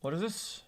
What is this?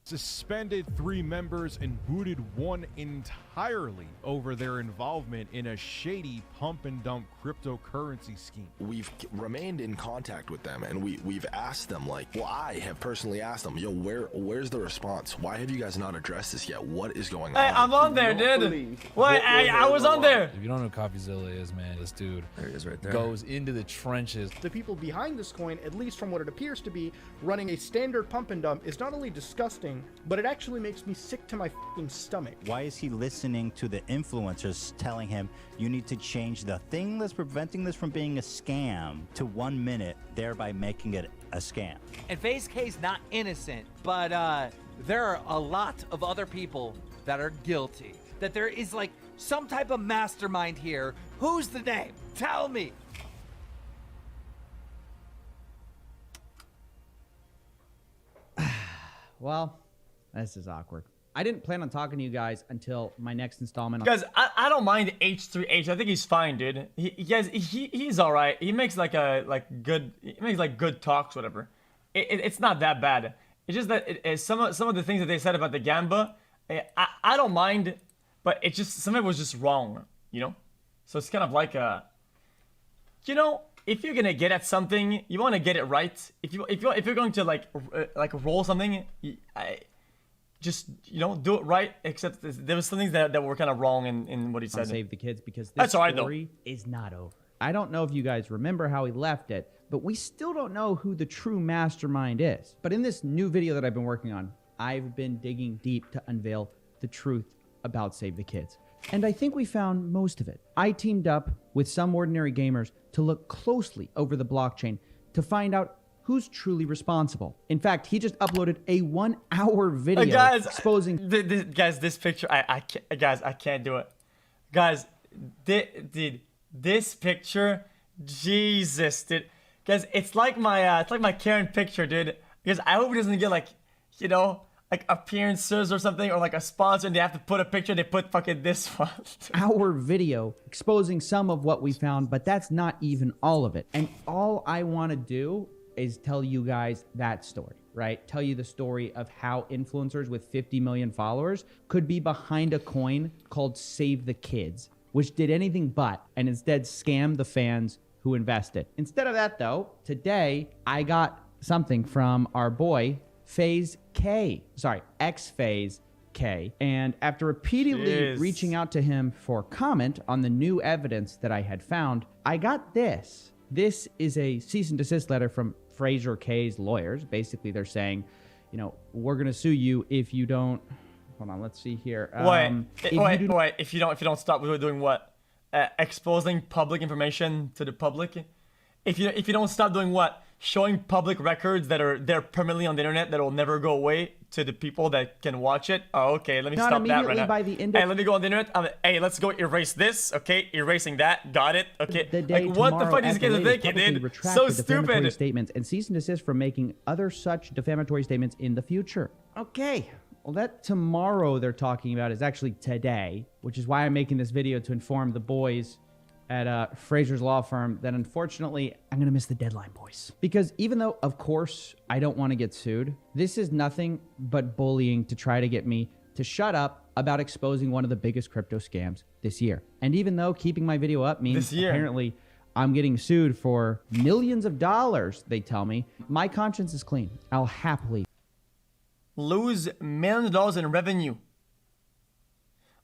Suspended 3 members and booted 1 entirely over their involvement in a shady pump and dump cryptocurrency scheme. We've remained in contact with them, and we've asked them, like, well, I have personally asked them, yo, where's the response? Why have you guys not addressed this yet? What is going on? Hey, I'm on there, dude. What? I was on there. If you don't know who CoffeeZilla is, man, this dude there he is right there. Goes into the trenches. The people behind this coin, at least from what it appears to be, running a standard pump and dump is not only disgusting, but it actually makes me sick to my f***ing stomach. Why is he listening to the influencers telling him you need to change the thing that's preventing this from being a scam to 1 minute, thereby making it a scam? And FaZe K's not innocent, but there are a lot of other people that are guilty. That there is like some type of mastermind here. Who's the name? Tell me. Well, this is awkward. I didn't plan on talking to you guys until my next installment. Guys, I don't mind H3H. I think he's fine, dude. He's all right. He makes good talks, whatever. It's not that bad. It's just that some of the things that they said about the Gamba, I don't mind, but it just some of it was just wrong, you know. So it's kind of like you know, if you're gonna get at something, you want to get it right. If you're going to like roll something, just, you know, do it right. Except there was some things that were kind of wrong in what he said. Save the kids, because That's this all right, story is not over. I don't know if you guys remember how he left it, but we still don't know who the true mastermind is. But in this new video that I've been working on, I've been digging deep to unveil the truth about Save the Kids. And I think we found most of it. I teamed up with some ordinary gamers to look closely over the blockchain to find out who's truly responsible. In fact, he just uploaded a 1-hour video exposing... Guys, this picture, I can't do it. Guys, dude, this picture, Jesus, dude. Guys, it's like my Karen picture, dude. Because I hope he doesn't get like, you know, like appearances or something, or like a sponsor, and they have to put a picture, they put fucking this one. Our video exposing some of what we found, but that's not even all of it. And all I want to do is tell you guys that story, right? Tell you the story of how influencers with 50 million followers could be behind a coin called Save the Kids, which did anything but, and instead scammed the fans who invested. Instead of that though, today I got something from our boy, xFaze K. And after repeatedly reaching out to him for comment on the new evidence that I had found, I got this. This is a cease and desist letter from Frazier K's lawyers. Basically, they're saying, you know, we're gonna sue you if you don't. Hold on, let's see here. If you don't stop doing what? Exposing public information to the public. If you don't stop doing what? Showing public records that are there permanently on the internet that will never go away to the people that can watch it. Oh, okay. Let me stop that right now. Hey, let me go on the internet. Hey, let's go erase this. Okay, erasing that. Got it. Okay. Like, what the fuck these guys are thinking, dude? So stupid. Statements and cease and desist from making other such defamatory statements in the future. Okay. Well, that tomorrow they're talking about is actually today, which is why I'm making this video to inform the boys at Frazier's law firm that unfortunately I'm going to miss the deadline, boys. Because even though, of course, I don't want to get sued, this is nothing but bullying to try to get me to shut up about exposing one of the biggest crypto scams this year. And even though keeping my video up means apparently I'm getting sued for millions of dollars, they tell me, my conscience is clean. I'll happily lose millions of dollars in revenue.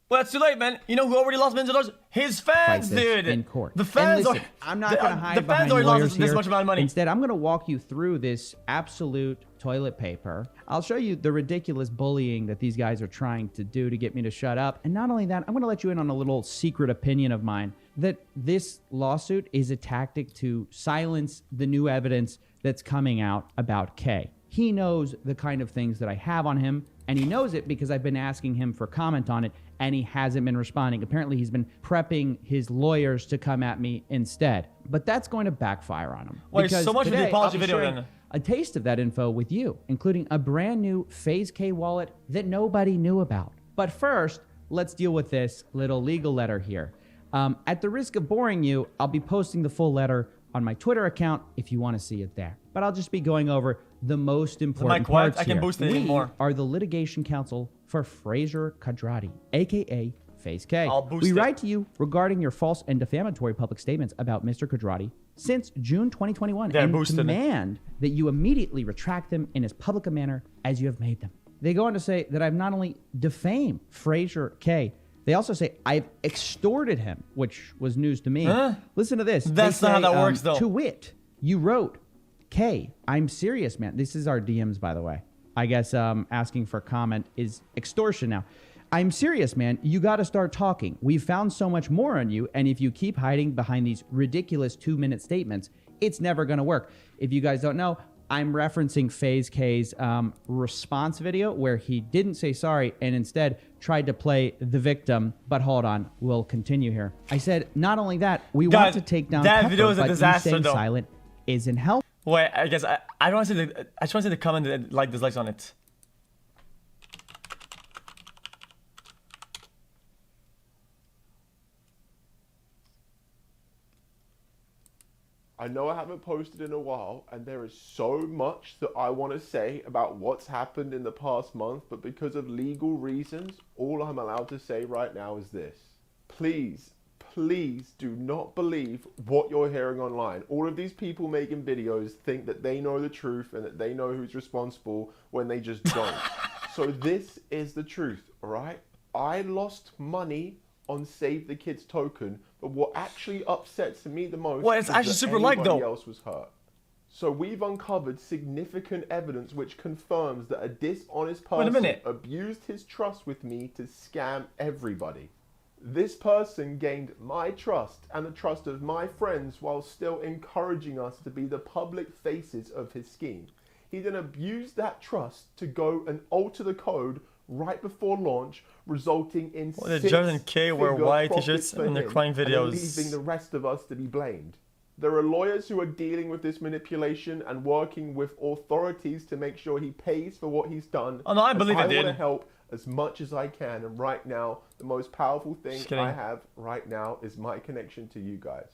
Well, that's too late, man. You know who already lost millions of dollars? His fans, dude. In court. The fans listen, I'm not going to hide behind lawyers this much amount of money. Instead, I'm going to walk you through this absolute toilet paper. I'll show you the ridiculous bullying that these guys are trying to do to get me to shut up. And not only that, I'm going to let you in on a little secret opinion of mine that this lawsuit is a tactic to silence the new evidence that's coming out about K. He knows the kind of things that I have on him, and he knows it because I've been asking him for comment on it, and he hasn't been responding. Apparently, he's been prepping his lawyers to come at me instead. But that's going to backfire on him. Wait, so much for the apology video then. A taste of that info with you, including a brand new FaZe K wallet that nobody knew about. But first, let's deal with this little legal letter here. At the risk of boring you, I'll be posting the full letter on my Twitter account if you want to see it there. But I'll just be going over the most important quiet? parts I can here. boost it We anymore. are the litigation counsel for Frazier Kadrati, aka Phase K. I'll boost We it. write to you regarding your false and defamatory public statements about Mr. Kadrati since June 2021 They're and boosted. demand that you immediately retract them in as public a manner as you have made them. They go on to say that I've not only defamed Frazier K, they also say I've extorted him, which was news to me. Huh? Listen to this. That's They not how say, that works, though. To wit, you wrote, K, I'm serious, man. This is our DMs, by the way. I guess asking for comment is extortion now. I'm serious, man. You got to start talking. We've found so much more on you, and if you keep hiding behind these ridiculous 2-minute statements, it's never going to work. If you guys don't know, I'm referencing Phase K's response video where he didn't say sorry and instead tried to play the victim. But hold on, we'll continue here. I said, not only that, we want Guys, to take down that Pepper, video is a but you disaster, staying though. silent isn't helpful. Wait, I guess I don't want to see the. I just want to see the comment that like dislikes on it. I know I haven't posted in a while, and there is so much that I want to say about what's happened in the past month, but because of legal reasons, all I'm allowed to say right now is this. Please, please do not believe what you're hearing online. All of these people making videos think that they know the truth and that they know who's responsible when they just don't. So this is the truth, all right? I lost money on SaveTheKids token, but what actually upsets me the most Well, it's is actually that super like, anybody though. else was hurt. So we've uncovered significant evidence which confirms that a dishonest Wait a person minute. abused his trust with me to scam everybody. This person gained my trust and the trust of my friends while still encouraging us to be the public faces of his scheme. He then abused that trust to go and alter the code right before launch, resulting in Well, the Jordan and K wear six-figure white profits t-shirts for and they're him, crying and then videos. leaving the rest of us to be blamed. There are lawyers who are dealing with this manipulation and working with authorities to make sure he pays for what he's done. Oh, no, I And believe it I want to did. help as much as I can, and right now, the most powerful thing Just kidding. I have right now is my connection to you guys.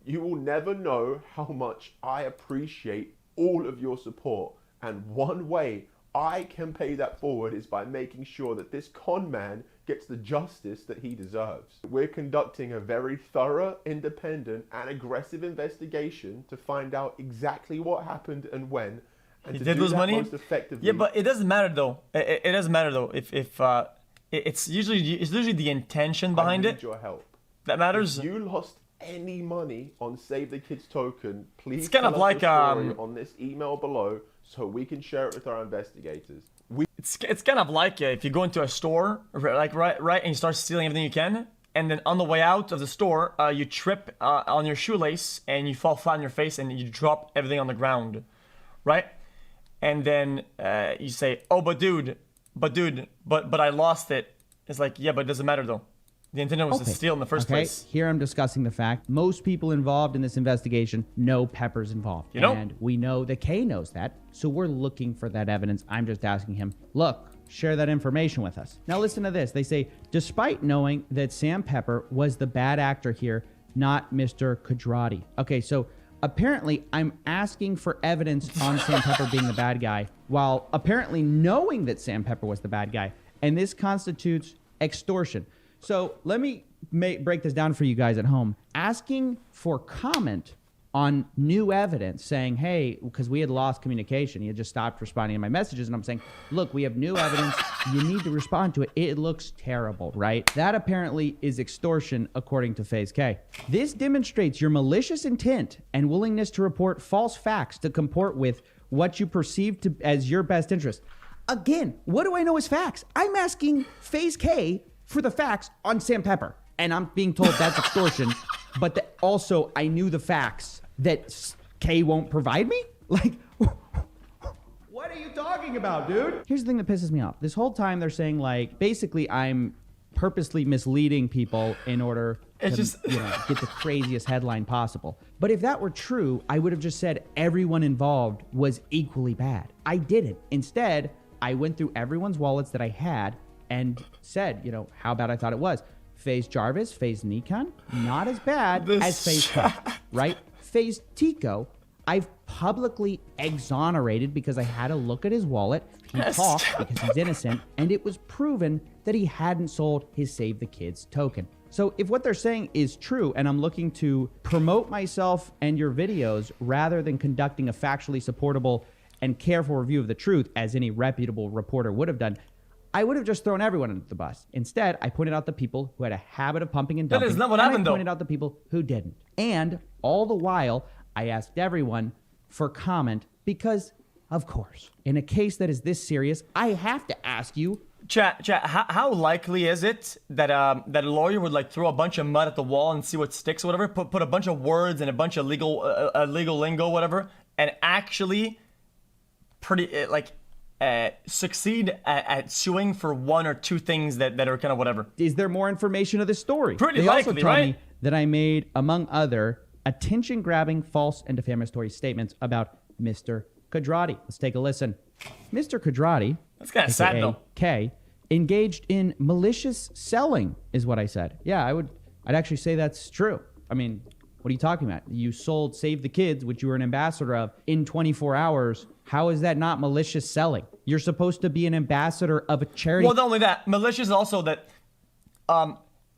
You will never know how much I appreciate all of your support, and one way I can pay that forward is by making sure that this con man gets the justice that he deserves. We're conducting a very thorough, independent, and aggressive investigation to find out exactly what happened and when, and He to did do lose that money? most effectively. Yeah, but it doesn't matter though. It doesn't matter though. If it's usually the intention behind I need it your help. that matters. If you lost any money on SaveTheKids token, please It's kind tell of us like, the story on this email below so we can share it with our investigators. It's kind of like if you go into a store, like right, and you start stealing everything you can, and then on the way out of the store, you trip on your shoelace and you fall flat on your face and you drop everything on the ground, right? And then you say, "Oh, but I lost it." It's like, yeah, but it doesn't matter though. The intention was to steal in the first place. Here I'm discussing the fact most people involved in this investigation know Pepper's involved. You know? And we know that Kay knows that, so we're looking for that evidence. I'm just asking him, look, share that information with us. Now listen to this. They say, despite knowing that Sam Pepper was the bad actor here, not Mr. Kadrati. Okay, so apparently I'm asking for evidence on Sam Pepper being the bad guy, while apparently knowing that Sam Pepper was the bad guy. And this constitutes extortion. So let me break this down for you guys at home. Asking for comment on new evidence saying, hey, because we had lost communication. He had just stopped responding to my messages. And I'm saying, look, we have new evidence. You need to respond to it. It looks terrible, right? That apparently is extortion, according to Phase K. This demonstrates your malicious intent and willingness to report false facts to comport with what you perceive to as your best interest. Again, what do I know as facts? I'm asking Phase K for the facts on Sam Pepper. And I'm being told that's extortion, but that also I knew the facts that K won't provide me? Like, what are you talking about, dude? Here's the thing that pisses me off. This whole time they're saying, like, basically I'm purposely misleading people in order to, get the craziest headline possible. But if that were true, I would have just said everyone involved was equally bad. I didn't. Instead, I went through everyone's wallets that I had and said, how bad I thought it was. Phase Jarvis, Phase Nikon, not as bad as Phase K, right? Phase Tico, I've publicly exonerated because I had a look at his wallet. He talked because he's innocent, and it was proven that he hadn't sold his Save the Kids token. So if what they're saying is true, and I'm looking to promote myself and your videos rather than conducting a factually supportable and careful review of the truth, as any reputable reporter would have done, I would have just thrown everyone under the bus. Instead, I pointed out the people who had a habit of pumping and dumping. That is not what and happened, I pointed out the people who didn't. And all the while, I asked everyone for comment because, of course, in a case that is this serious, I have to ask you. Chat, how likely is it that that a lawyer would like throw a bunch of mud at the wall and see what sticks or whatever, put a bunch of words and a bunch of legal lingo, whatever, and actually succeed at suing for one or two things that are kind of whatever? Is there more information of this story? Pretty they likely, also tell right? me that I made, among other, attention-grabbing, false, and defamatory statements about Mr. Quadrati. Let's take a listen. Mr. Quadrati, that's kind of sad though. K, engaged in malicious selling, is what I said. Yeah, I'd actually say that's true. I mean, what are you talking about? You sold Save the Kids, which you were an ambassador of, in 24 hours. How is that not malicious selling? You're supposed to be an ambassador of a charity. Well, not only that, malicious also that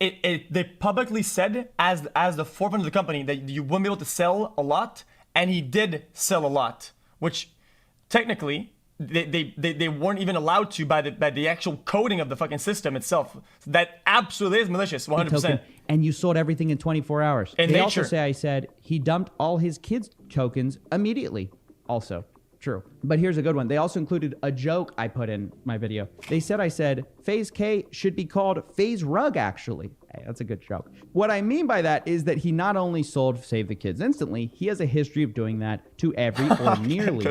they publicly said as the forefront of the company that you wouldn't be able to sell a lot, and he did sell a lot, which technically they weren't even allowed to by the actual coding of the fucking system itself. That absolutely is malicious, 100%. And you sold everything in 24 hours. They also say I said he dumped all his kids' tokens immediately. Also true. But here's a good one. They also included a joke I put in my video. They said I said Phase K should be called Phase Rug, actually. Hey, that's a good joke. What I mean by that is that he not only sold Save the Kids instantly, he has a history of doing that to every or nearly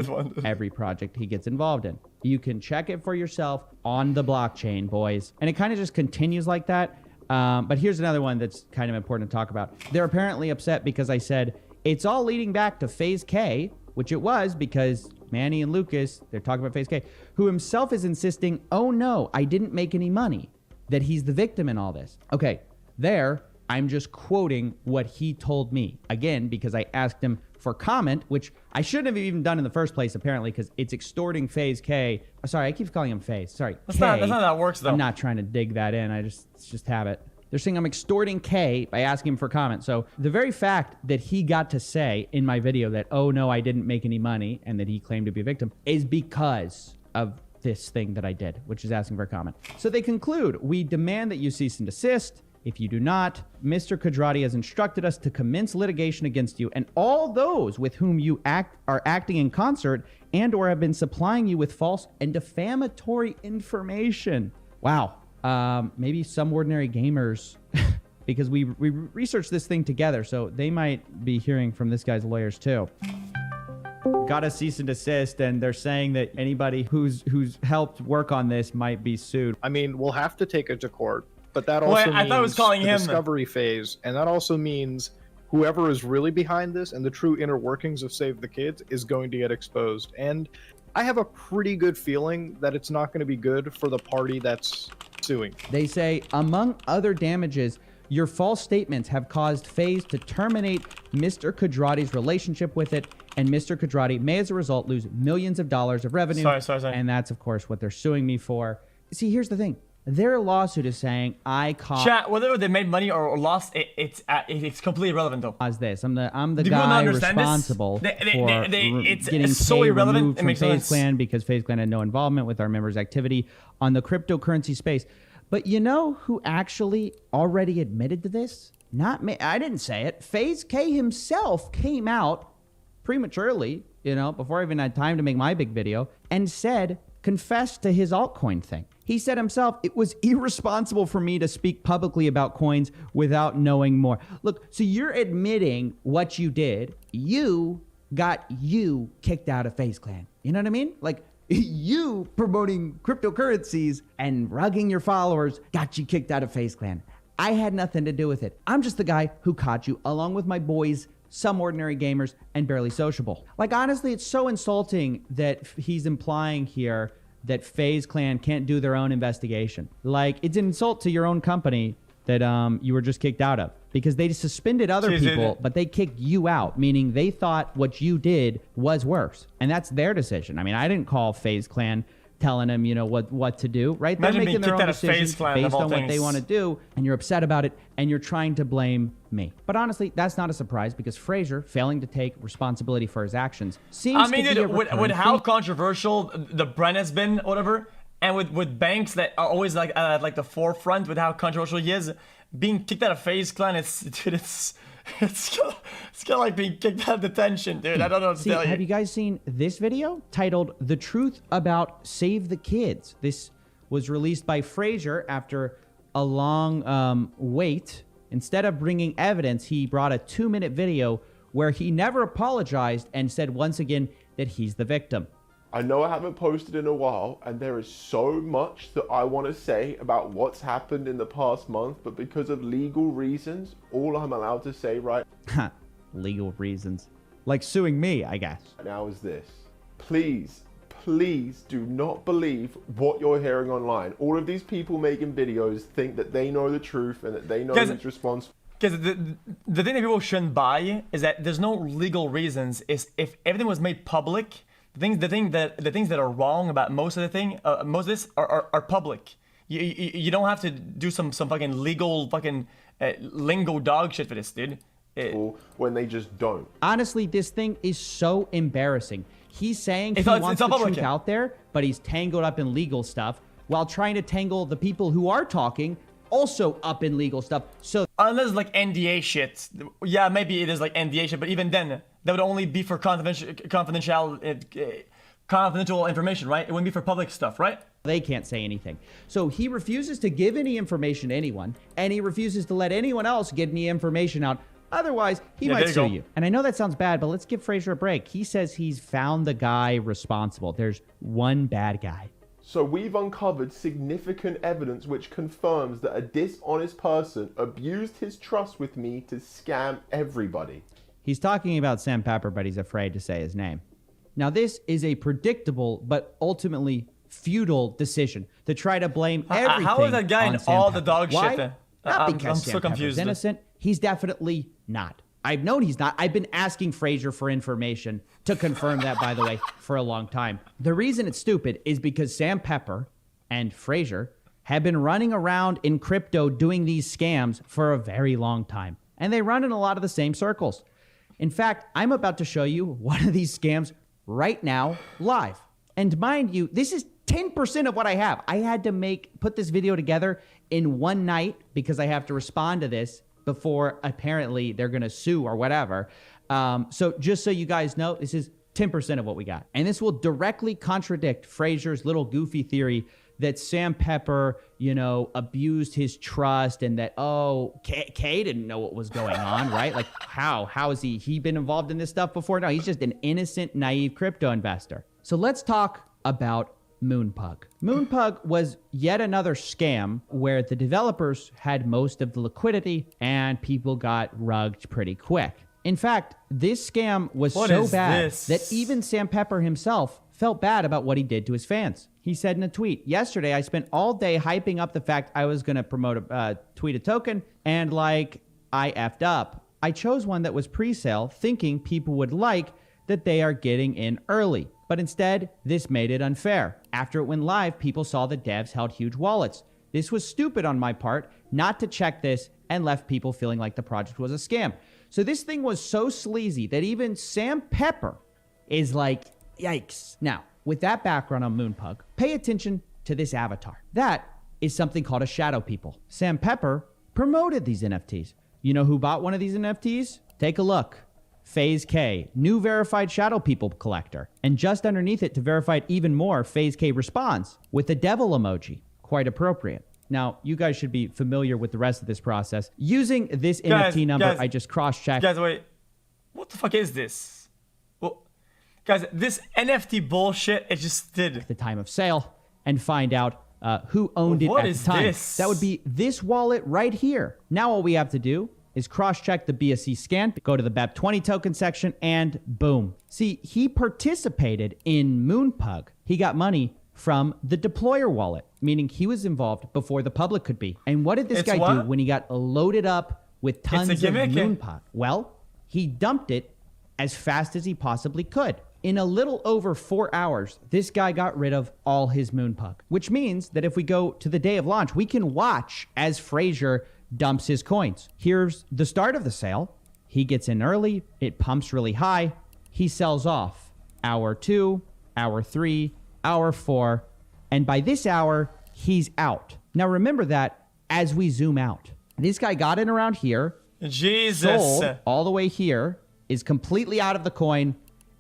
every project he gets involved in. You can check it for yourself on the blockchain, boys. And it kind of just continues like that. But here's another one that's kind of important to talk about. They're apparently upset because I said it's all leading back to Phase K, which it was because Manny and Lucas, they're talking about Phase K, who himself is insisting, oh no, I didn't make any money, that he's the victim in all this. Okay, there, I'm just quoting what he told me. Again, because I asked him for comment, which I shouldn't have even done in the first place, apparently, because it's extorting Phase K. Sorry, I keep calling him Phase. Sorry, that's not how that works, though. I'm not trying to dig that in. It's just habit. They're saying I'm extorting K by asking him for comment. So the very fact that he got to say in my video that, oh no, I didn't make any money, and that he claimed to be a victim, is because of this thing that I did, which is asking for a comment. So they conclude, we demand that you cease and desist. If you do not, Mr. Quadrati has instructed us to commence litigation against you and all those with whom you are acting in concert and or have been supplying you with false and defamatory information. Wow. Maybe some ordinary gamers, because we researched this thing together, so they might be hearing from this guy's lawyers too. Got a cease and desist, and they're saying that anybody who's helped work on this might be sued. I mean, we'll have to take it to court, but that also means I thought it was calling the discovery phase, and that also means whoever is really behind this and the true inner workings of Save the Kids is going to get exposed. And I have a pretty good feeling that it's not going to be good for the party that's suing. They say, among other damages, your false statements have caused FaZe to terminate Mr. Quadrati's relationship with it, and Mr. Quadrati may, as a result, lose millions of dollars of revenue. Sorry. And that's, of course, what they're suing me for. See, here's the thing. Their lawsuit is saying I caused... Chat, whether they made money or lost, it's completely irrelevant, though. This. I'm the guy responsible for getting so irrelevant. It makes FaZe Clan because FaZe Clan had no involvement with our members' activity on the cryptocurrency space. But you know who actually already admitted to this? Not me. I didn't say it. FaZe K himself came out prematurely, before I even had time to make my big video, and confessed to his altcoin thing. He said himself, it was irresponsible for me to speak publicly about coins without knowing more. Look, so you're admitting what you did. You got you kicked out of FaZe Clan. You know what I mean? Like, you promoting cryptocurrencies and rugging your followers got you kicked out of FaZe Clan. I had nothing to do with it. I'm just the guy who caught you, along with my boys, some ordinary gamers, and barely sociable. Like, honestly, it's so insulting that he's implying here that FaZe Clan can't do their own investigation. Like, it's an insult to your own company that you were just kicked out of. because they suspended other people, but they kicked you out, meaning they thought what you did was worse. And that's their decision. I mean, I didn't call FaZe Clan telling them, you know, what to do, right? They're making their own decisions based on what they want to do, and you're upset about it, and you're trying to blame me. But honestly, that's not a surprise, because Frazier, failing to take responsibility for his actions, seems to be a recurring with how controversial the brand has been, whatever, and with Banks that are always like at the forefront with how controversial he is, being kicked out of FaZe Clan, it's kind of like being kicked out of detention, dude. I don't know what to tell you. Have you guys seen this video titled "The Truth About SaveTheKids"? This was released by Frazier after a long wait. Instead of bringing evidence, he brought a 2-minute video where he never apologized and said once again that he's the victim. I know I haven't posted in a while, and there is so much that I want to say about what's happened in the past month, but because of legal reasons, all I'm allowed to say right legal reasons. Like suing me, I guess. now is this. Please do not believe what you're hearing online. All of these people making videos think that they know the truth and that they know who's responsible. Because the thing that people shouldn't buy is that there's no legal reasons. Is if everything was made public, the things that are wrong about most of this are public. You don't have to do some fucking legal fucking lingo dog shit for this, dude. When they just don't. Honestly, this thing is so embarrassing. He's saying he wants the truth out there, but he's tangled up in legal stuff while trying to tangle the people who are talking also up in legal stuff. So unless like NDA shit, yeah, maybe it is like NDA shit, but even then, that would only be for confidential information, right? It wouldn't be for public stuff, right? They can't say anything. So he refuses to give any information to anyone, and he refuses to let anyone else get any information out. Otherwise, he might sue you. And I know that sounds bad, but let's give Frazier a break. He says he's found the guy responsible. There's one bad guy. So we've uncovered significant evidence which confirms that a dishonest person abused his trust with me to scam everybody. He's talking about Sam Pepper, but he's afraid to say his name. Now, this is a predictable but ultimately futile decision to try to blame everything. How is that guy in all the dog Why? shit? Not because I'm Sam so Pepper's confused. Innocent. He's definitely not. I've known he's not. I've been asking Frazier for information to confirm that, by the way, for a long time. The reason it's stupid is because Sam Pepper and Frazier have been running around in crypto doing these scams for a very long time. And they run in a lot of the same circles. In fact, I'm about to show you one of these scams right now live. And mind you, this is 10% of what I have. I had to put this video together in one night because I have to respond to this before apparently they're going to sue or whatever. So just so you guys know, this is 10% of what we got. And this will directly contradict Frazier's little goofy theory that Sam Pepper, you know, abused his trust and that, Kay didn't know what was going on, right? Like, how has he been involved in this stuff before? No, he's just an innocent, naive crypto investor. So let's talk about Moonpug. Moonpug was yet another scam where the developers had most of the liquidity and people got rugged pretty quick. In fact, this scam was so bad that even Sam Pepper himself felt bad about what he did to his fans. He said in a tweet, "Yesterday, I spent all day hyping up the fact I was going to promote tweet a token, and like, I effed up. I chose one that was pre-sale, thinking people would like that they are getting in early. But instead, this made it unfair. After it went live, people saw the devs held huge wallets. This was stupid on my part not to check this and left people feeling like the project was a scam." So this thing was so sleazy that even Sam Pepper is like, yikes. Now, with that background on Moonpug, pay attention to this avatar. That is something called a shadow people. Sam Pepper promoted these NFTs. You know who bought one of these NFTs? Take a look. FaZe K, new verified shadow people collector. And just underneath it to verify it even more, FaZe K responds with a devil emoji. Quite appropriate. Now, you guys should be familiar with the rest of this process. Using this NFT number, I just cross-checked. Guys, wait. What the fuck is this? Well, guys, this NFT bullshit, it just did. The time of sale and find out who owned it at the time. This? That would be this wallet right here. Now all we have to do is cross-check the BSC scan, go to the BEP20 token section, and boom. See, he participated in Moonpug. He got money from the deployer wallet, meaning he was involved before the public could be. And what did this guy do when he got loaded up with tons of Moonpug. Well, he dumped it as fast as he possibly could. In a little over 4 hours, this guy got rid of all his Moonpug, which means that if we go to the day of launch, we can watch as Frazier dumps his coins. Here's the start of the sale. He gets in early. It pumps really high. He sells off hour 2, hour 3, hour 4, and by this hour, he's out. Now remember that as we zoom out. This guy got in around here. Jesus. Sold all the way here, is completely out of the coin,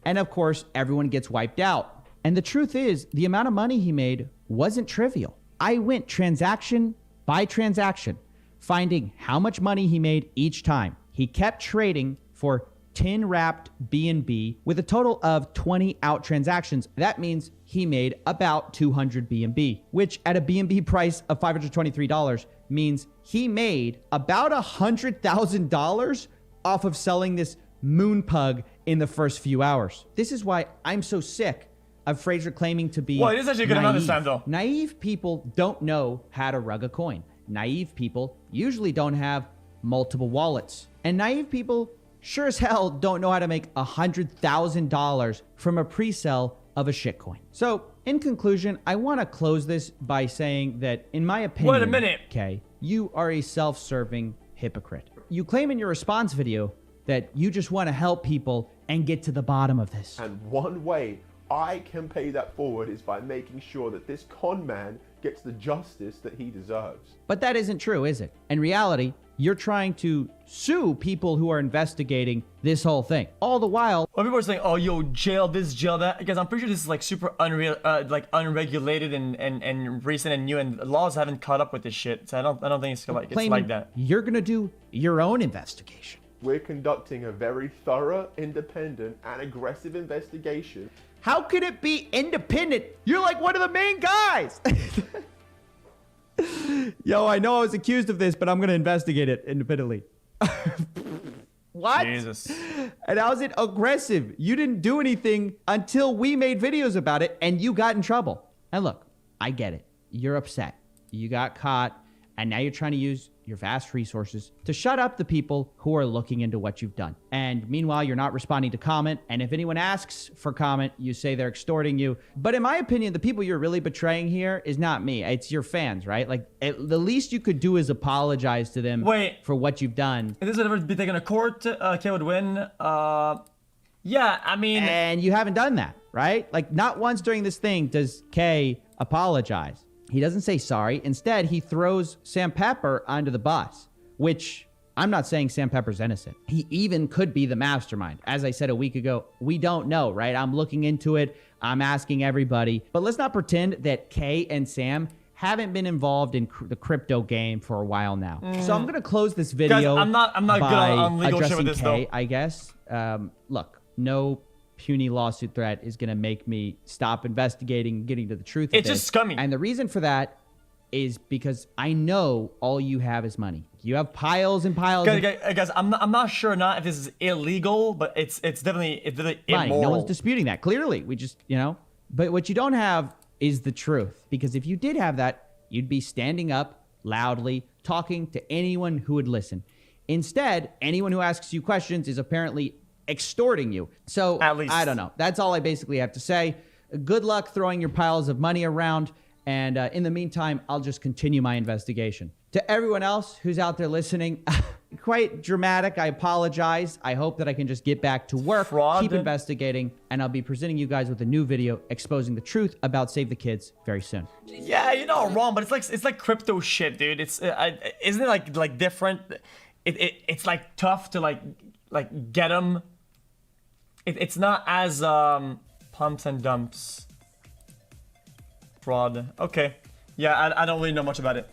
and of course, everyone gets wiped out. And the truth is, the amount of money he made wasn't trivial. I went transaction by transaction, finding how much money he made each time. He kept trading for 10 wrapped BNB with a total of 20 out transactions. That means he made about 200 BNB, which at a BNB price of $523 means he made about $100,000 off of selling this Moonpug in the first few hours. This is why I'm so sick of Frazier claiming to be Well, it is actually good amount this time, though. Naive people don't know how to rug a coin. Naive people usually don't have multiple wallets. And naive people sure as hell don't know how to make $100,000 from a pre-sale of a shitcoin. So, in conclusion, I want to close this by saying that, in my opinion, wait a minute, okay, you are a self-serving hypocrite. You claim in your response video that you just want to help people and get to the bottom of this. And one way I can pay that forward is by making sure that this con man gets the justice that he deserves. But that isn't true, is it? In reality, you're trying to sue people who are investigating this whole thing. All the while, well, people are saying, "Oh, yo, jail this, jail that." Because I'm pretty sure this is like super unregulated and recent and new, and laws haven't caught up with this shit. So I don't think it's like that. You're gonna do your own investigation. We're conducting a very thorough, independent, and aggressive investigation. How could it be independent? You're like one of the main guys. Yo, I know I was accused of this, but I'm going to investigate it independently. What? Jesus. And how's it aggressive? You didn't do anything until we made videos about it and you got in trouble. And look, I get it. You're upset. You got caught and now you're trying to use your vast resources to shut up the people who are looking into what you've done. And meanwhile, you're not responding to comment. And if anyone asks for comment, you say they're extorting you. But in my opinion, the people you're really betraying here is not me. It's your fans, right? Like, the least you could do is apologize to them for what you've done. If this would ever be taken to court, K would win. Yeah, I mean... And you haven't done that, right? Like, not once during this thing does K apologize. He doesn't say sorry. Instead, he throws Sam Pepper onto the bus, which I'm not saying Sam Pepper's innocent. He even could be the mastermind. As I said a week ago, we don't know, right? I'm looking into it. I'm asking everybody. But let's not pretend that Kay and Sam haven't been involved in the crypto game for a while now. So I'm going to close this video. Guys, I'm not good on legal shit with this, Kay, though. I guess. Look, no puny lawsuit threat is going to make me stop investigating, getting to the truth of this. It's just scummy. And the reason for that is because I know all you have is money. You have piles and piles. Guys, I'm not sure if this is illegal, but it's definitely immoral. No one's disputing that. Clearly, we just, But what you don't have is the truth. Because if you did have that, you'd be standing up loudly, talking to anyone who would listen. Instead, anyone who asks you questions is apparently extorting you. So, at least. I don't know. That's all I basically have to say. Good luck throwing your piles of money around. And in the meantime, I'll just continue my investigation. To everyone else who's out there listening, quite dramatic. I apologize. I hope that I can just get back to work, keep investigating, and I'll be presenting you guys with a new video exposing the truth about Save the Kids very soon. Yeah, you're not wrong, but it's like crypto shit, dude. It's isn't it like different? It's like tough to like get them. It's not as pumps and dumps. Fraud. Okay. Yeah, I don't really know much about it.